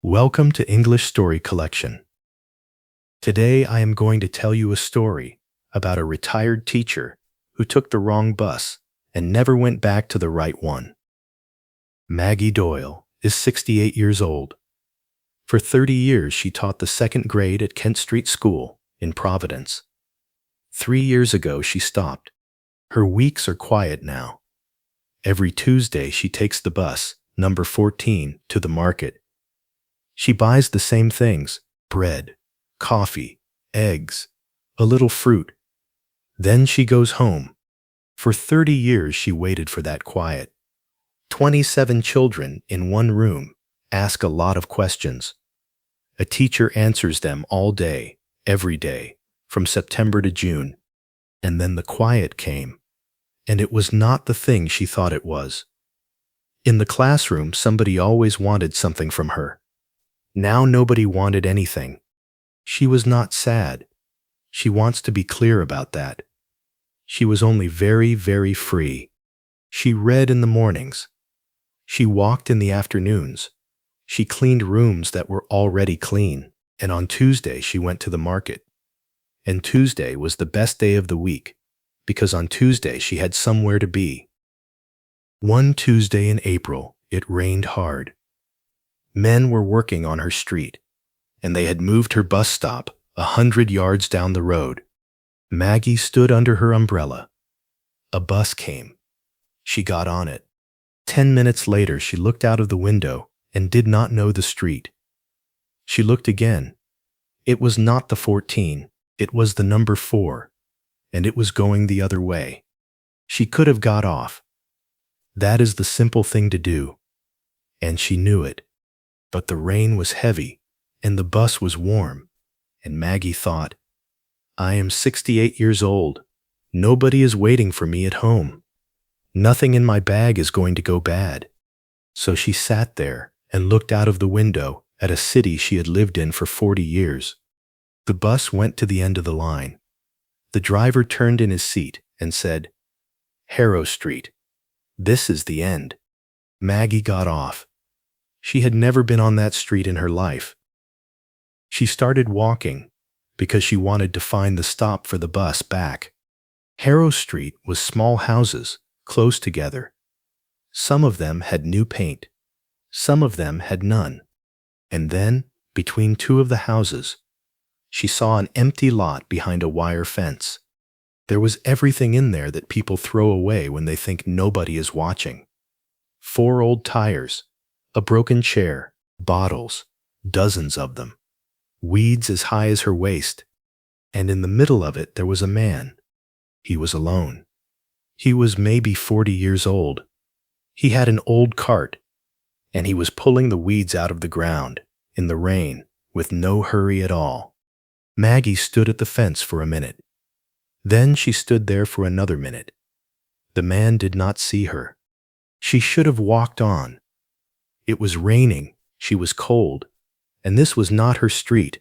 Welcome to English Story Collection. Today I am going to tell you a story about a retired teacher who took the wrong bus and never went back to the right one. Maggie Doyle is 68 years old. For 30 years she taught the second grade at Kent Street School in Providence. 3 years ago she stopped. Her weeks are quiet now. Every Tuesday she takes the bus, number 14, to the market. She buys the same things: bread, coffee, eggs, a little fruit. Then she goes home. For 30 years she waited for that quiet. 27 children in one room ask a lot of questions. A teacher answers them all day, every day, from September to June. And then the quiet came, and it was not the thing she thought it was. In the classroom, somebody always wanted something from her. Now nobody wanted anything. She was not sad. She wants to be clear about that. She was only very, very free. She read in the mornings. She walked in the afternoons. She cleaned rooms that were already clean. And on Tuesday she went to the market. And Tuesday was the best day of the week, because on Tuesday she had somewhere to be. One Tuesday in April, it rained hard. Men were working on her street, and they had moved her bus stop 100 yards down the road. Maggie stood under her umbrella. A bus came. She got on it. 10 minutes later she looked out of the window and did not know the street. She looked again. It was not the 14, it was the number 4, and it was going the other way. She could have got off. That is the simple thing to do, and she knew it. But the rain was heavy, and the bus was warm, and Maggie thought, I am 68 years old. Nobody is waiting for me at home. Nothing in my bag is going to go bad. So she sat there and looked out of the window at a city she had lived in for 40 years. The bus went to the end of the line. The driver turned in his seat and said, Harrow Street. This is the end. Maggie got off. She had never been on that street in her life. She started walking because she wanted to find the stop for the bus back. Harrow Street was small houses, close together. Some of them had new paint. Some of them had none. And then, between two of the houses, she saw an empty lot behind a wire fence. There was everything in there that people throw away when they think nobody is watching. 4 old tires, a broken chair, bottles, dozens of them, weeds as high as her waist, and in the middle of it there was a man. He was alone. He was maybe 40 years old. He had an old cart, and he was pulling the weeds out of the ground, in the rain, with no hurry at all. Maggie stood at the fence for a minute. Then she stood there for another minute. The man did not see her. She should have walked on. It was raining, she was cold, and this was not her street.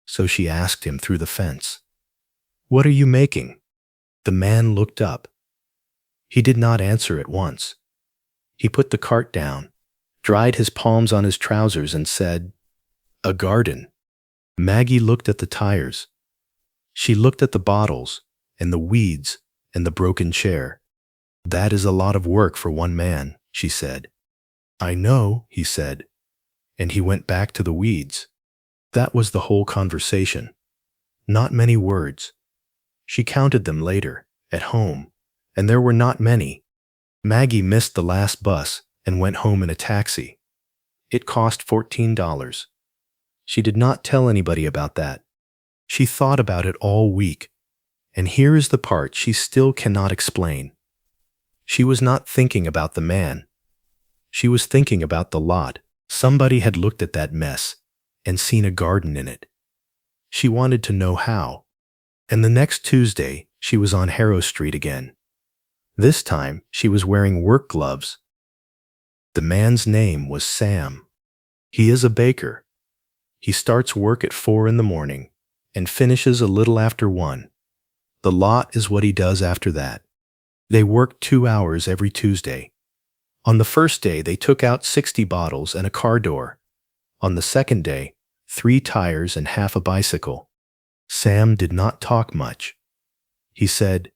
So she asked him through the fence, What are you making? The man looked up. He did not answer at once. He put the cart down, dried his palms on his trousers, and said, A garden. Maggie looked at the tires. She looked at the bottles, and the weeds, and the broken chair. That is a lot of work for one man, she said. I know, he said, and he went back to the weeds. That was the whole conversation. Not many words. She counted them later, at home, and there were not many. Maggie missed the last bus and went home in a taxi. It cost $14. She did not tell anybody about that. She thought about it all week, and here is the part she still cannot explain. She was not thinking about the man. She was thinking about the lot. Somebody had looked at that mess and seen a garden in it. She wanted to know how. And the next Tuesday, she was on Harrow Street again. This time, she was wearing work gloves. The man's name was Sam. He is a baker. He starts work at 4 in the morning and finishes a little after 1. The lot is what he does after that. They work 2 hours every Tuesday. On the first day, they took out 60 bottles and a car door. On the second day, 3 tires and half a bicycle. Sam did not talk much. He said,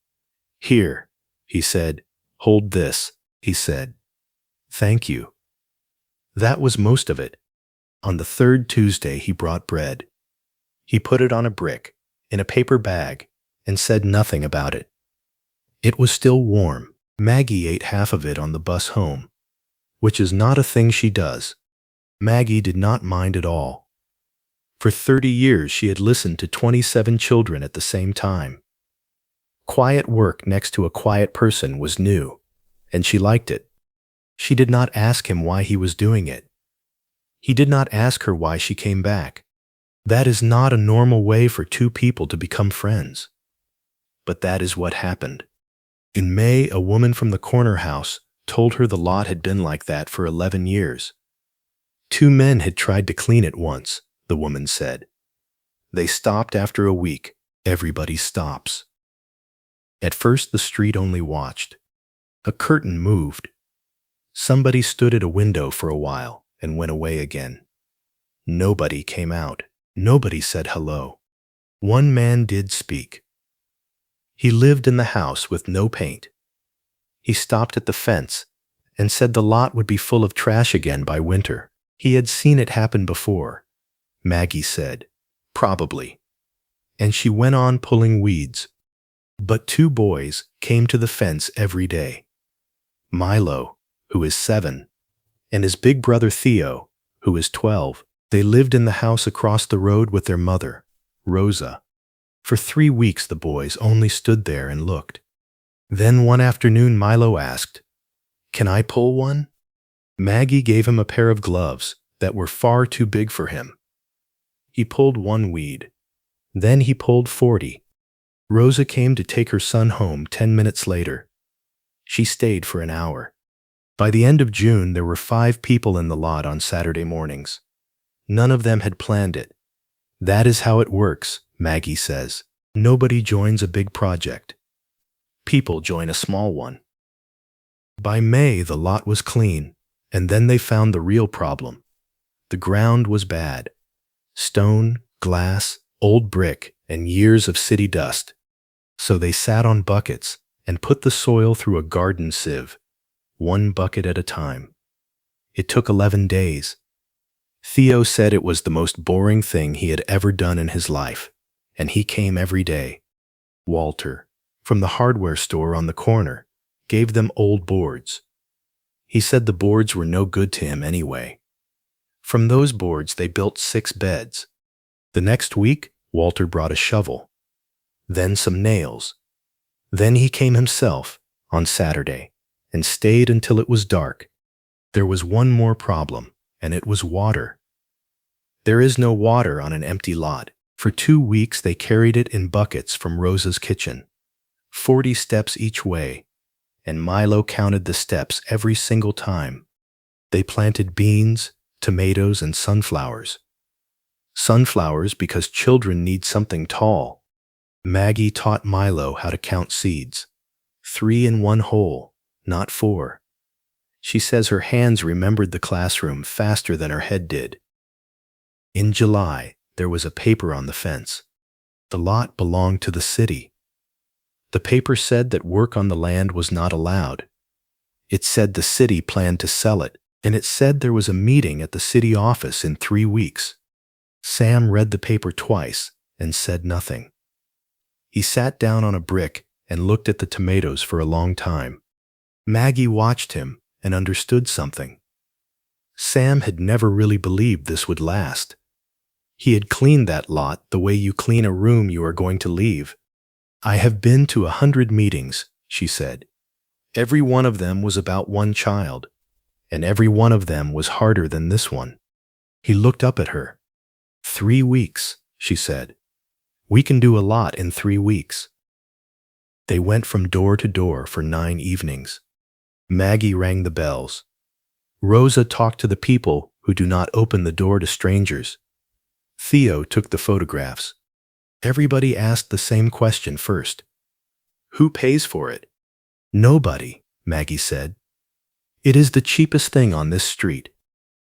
"Here," he said. "Hold this," he said. "Thank you." That was most of it. On the third Tuesday, he brought bread. He put it on a brick, in a paper bag, and said nothing about it. It was still warm. Maggie ate half of it on the bus home, which is not a thing she does. Maggie did not mind at all. For 30 years she had listened to 27 children at the same time. Quiet work next to a quiet person was new, and she liked it. She did not ask him why he was doing it. He did not ask her why she came back. That is not a normal way for two people to become friends. But that is what happened. In May, a woman from the corner house told her the lot had been like that for 11 years. 2 men had tried to clean it once, the woman said. They stopped after a week. Everybody stops. At first, the street only watched. A curtain moved. Somebody stood at a window for a while and went away again. Nobody came out. Nobody said hello. One man did speak. He lived in the house with no paint. He stopped at the fence and said the lot would be full of trash again by winter. He had seen it happen before. Maggie said, "Probably." And she went on pulling weeds. But 2 boys came to the fence every day. Milo, who is 7, and his big brother Theo, who is 12. They lived in the house across the road with their mother, Rosa. For 3 weeks the boys only stood there and looked. Then one afternoon Milo asked, "Can I pull one?" Maggie gave him a pair of gloves that were far too big for him. He pulled 1 weed. Then he pulled 40. Rosa came to take her son home 10 minutes later. She stayed for an hour. By the end of June, there were 5 people in the lot on Saturday mornings. None of them had planned it. That is how it works, Maggie says. Nobody joins a big project. People join a small one. By May, the lot was clean, and then they found the real problem. The ground was bad. Stone, glass, old brick, and years of city dust. So they sat on buckets and put the soil through a garden sieve, 1 bucket at a time. It took 11 days. Theo said it was the most boring thing he had ever done in his life, and he came every day. Walter, from the hardware store on the corner, gave them old boards. He said the boards were no good to him anyway. From those boards they built 6 beds. The next week, Walter brought a shovel, then some nails. Then he came himself on Saturday and stayed until it was dark. There was one more problem, and it was water. There is no water on an empty lot. For 2 weeks they carried it in buckets from Rosa's kitchen, 40 steps each way, and Milo counted the steps every single time. They planted beans, tomatoes, and sunflowers. Sunflowers because children need something tall. Maggie taught Milo how to count seeds. 3 in 1 hole, not 4. She says her hands remembered the classroom faster than her head did. In July, there was a paper on the fence. The lot belonged to the city. The paper said that work on the land was not allowed. It said the city planned to sell it, and it said there was a meeting at the city office in 3 weeks. Sam read the paper twice and said nothing. He sat down on a brick and looked at the tomatoes for a long time. Maggie watched him and understood something. Sam had never really believed this would last. He had cleaned that lot the way you clean a room you are going to leave. "I have been to 100 meetings," she said. "Every one of them was about one child, and every one of them was harder than this one." He looked up at her. 3 weeks, she said. "We can do a lot in 3 weeks." They went from door to door for 9 evenings. Maggie rang the bells. Rosa talked to the people who do not open the door to strangers. Theo took the photographs. Everybody asked the same question first. "Who pays for it?" "Nobody," Maggie said. "It is the cheapest thing on this street."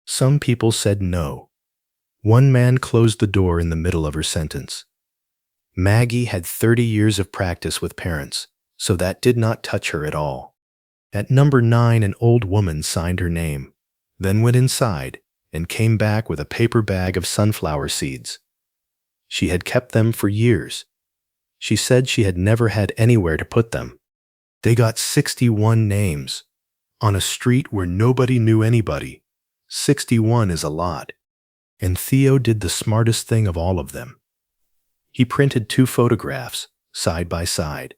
Some people said no. One man closed the door in the middle of her sentence. Maggie had 30 years of practice with parents, so that did not touch her at all. At number 9, an old woman signed her name, then went inside and came back with a paper bag of sunflower seeds. She had kept them for years. She said she had never had anywhere to put them. They got 61 names. On a street where nobody knew anybody, 61 is a lot. And Theo did the smartest thing of all of them. He printed 2 photographs, side by side.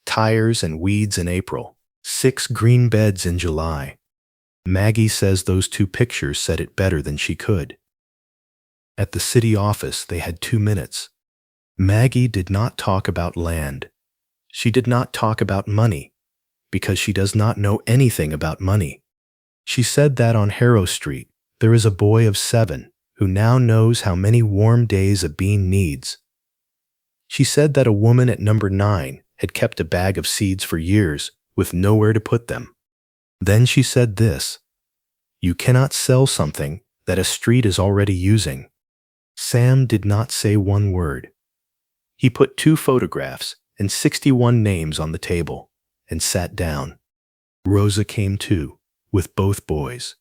Tires and weeds in April, 6 green beds in July. Maggie says those 2 pictures said it better than she could. At the city office, they had 2 minutes. Maggie did not talk about land. She did not talk about money, because she does not know anything about money. She said that on Harrow Street, there is a boy of 7 who now knows how many warm days a bean needs. She said that a woman at number 9 had kept a bag of seeds for years with nowhere to put them. Then she said this: "You cannot sell something that a street is already using." Sam did not say one word. He put 2 photographs and 61 names on the table and sat down. Rosa came too, with both boys.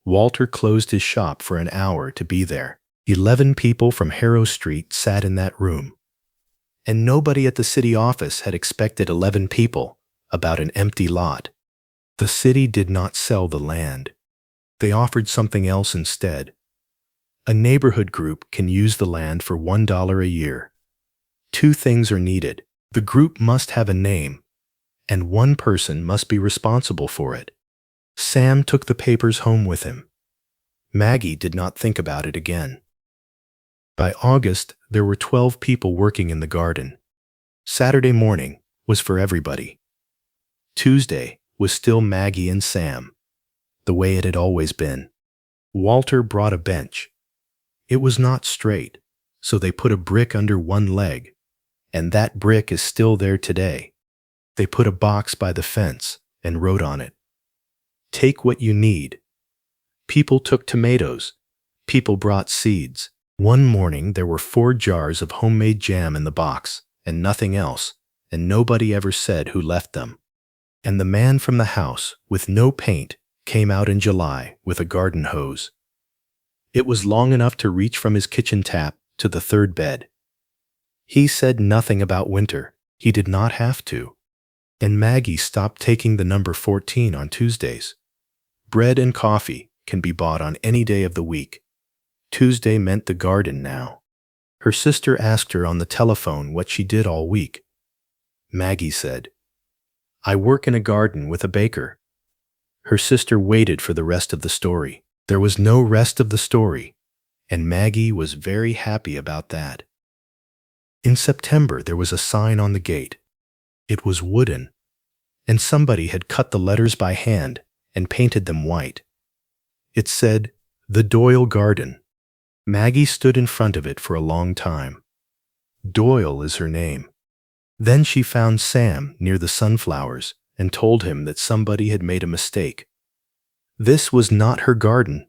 Walter closed his shop for an hour to be there. 11 people from Harrow Street sat in that room. And nobody at the city office had expected 11 people about an empty lot. The city did not sell the land. They offered something else instead. A neighborhood group can use the land for $1 a year. 2 things are needed. The group must have a name, and 1 person must be responsible for it. Sam took the papers home with him. Maggie did not think about it again. By August, there were 12 people working in the garden. Saturday morning was for everybody. Tuesday was still Maggie and Sam, the way it had always been. Walter brought a bench. It was not straight, so they put a brick under one leg, and that brick is still there today. They put a box by the fence and wrote on it, "Take what you need." People took tomatoes. People brought seeds. One morning there were 4 jars of homemade jam in the box, and nothing else, and nobody ever said who left them. And the man from the house, with no paint, came out in July with a garden hose. It was long enough to reach from his kitchen tap to the 3rd bed. He said nothing about winter. He did not have to. And Maggie stopped taking the number 14 on Tuesdays. Bread and coffee can be bought on any day of the week. Tuesday meant the garden now. Her sister asked her on the telephone what she did all week. Maggie said, "I work in a garden with a baker." Her sister waited for the rest of the story. There was no rest of the story, and Maggie was very happy about that. In September, there was a sign on the gate. It was wooden, and somebody had cut the letters by hand and painted them white. It said, "The Doyle Garden." Maggie stood in front of it for a long time. Doyle is her name. Then she found Sam near the sunflowers and told him that somebody had made a mistake. This was not her garden.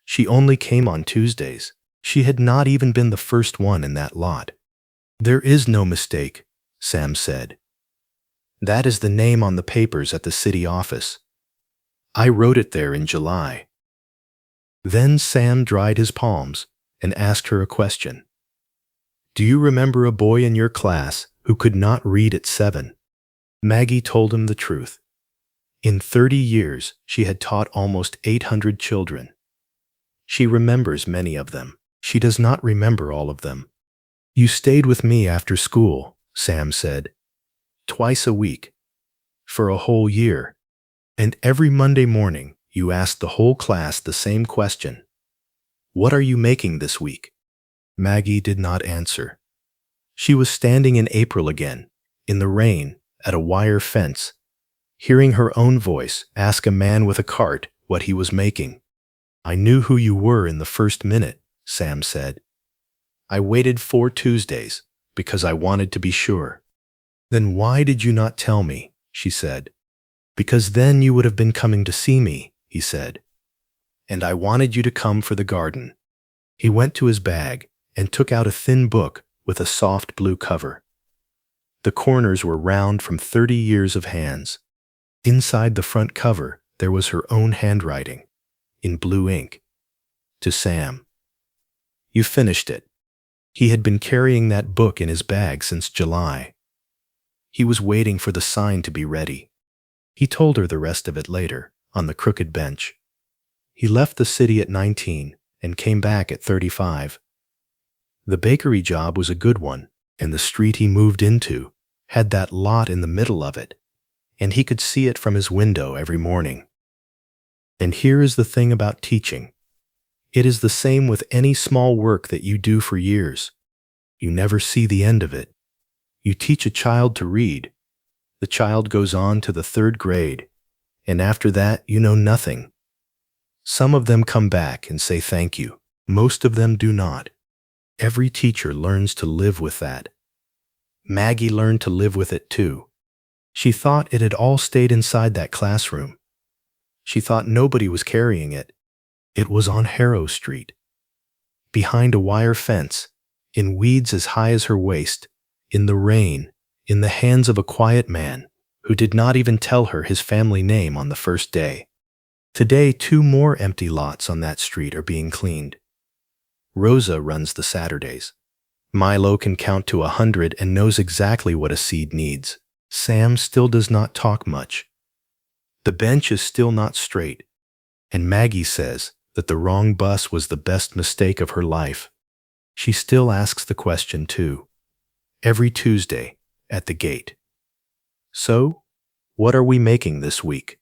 She only came on Tuesdays. She had not even been the first one in that lot. "There is no mistake," Sam said. "That is the name on the papers at the city office. I wrote it there in July." Then Sam dried his palms and asked her a question. "Do you remember a boy in your class who could not read at 7? Maggie told him the truth. In 30 years, she had taught almost 800 children. She remembers many of them. She does not remember all of them. "You stayed with me after school," Sam said, "twice a week, for a whole year. And every Monday morning, you asked the whole class the same question. What are you making this week?" Maggie did not answer. She was standing in April again, in the rain, at a wire fence, hearing her own voice ask a man with a cart what he was making. "I knew who you were in the first minute," Sam said. "I waited 4 Tuesdays because I wanted to be sure." "Then why did you not tell me?" she said. "Because then you would have been coming to see me," he said. "And I wanted you to come for the garden." He went to his bag and took out a thin book with a soft blue cover. The corners were round from 30 years of hands. Inside the front cover, there was her own handwriting, in blue ink. To Sam. You finished it. He had been carrying that book in his bag since July. He was waiting for the sign to be ready. He told her the rest of it later, on the crooked bench. He left the city at 19 and came back at 35. The bakery job was a good one, and the street he moved into had that lot in the middle of it, and he could see it from his window every morning. And here is the thing about teaching. It is the same with any small work that you do for years. You never see the end of it. You teach a child to read. The child goes on to the 3rd grade, and after that you know nothing. Some of them come back and say thank you. Most of them do not. Every teacher learns to live with that. Maggie learned to live with it too. She thought it had all stayed inside that classroom. She thought nobody was carrying it. It was on Harrow Street, behind a wire fence, in weeds as high as her waist, in the rain, in the hands of a quiet man who did not even tell her his family name on the first day. Today, 2 more empty lots on that street are being cleaned. Rosa runs the Saturdays. Milo can count to 100 and knows exactly what a seed needs. Sam still does not talk much. The bench is still not straight, and Maggie says that the wrong bus was the best mistake of her life. She still asks the question too, every Tuesday at the gate. So, what are we making this week?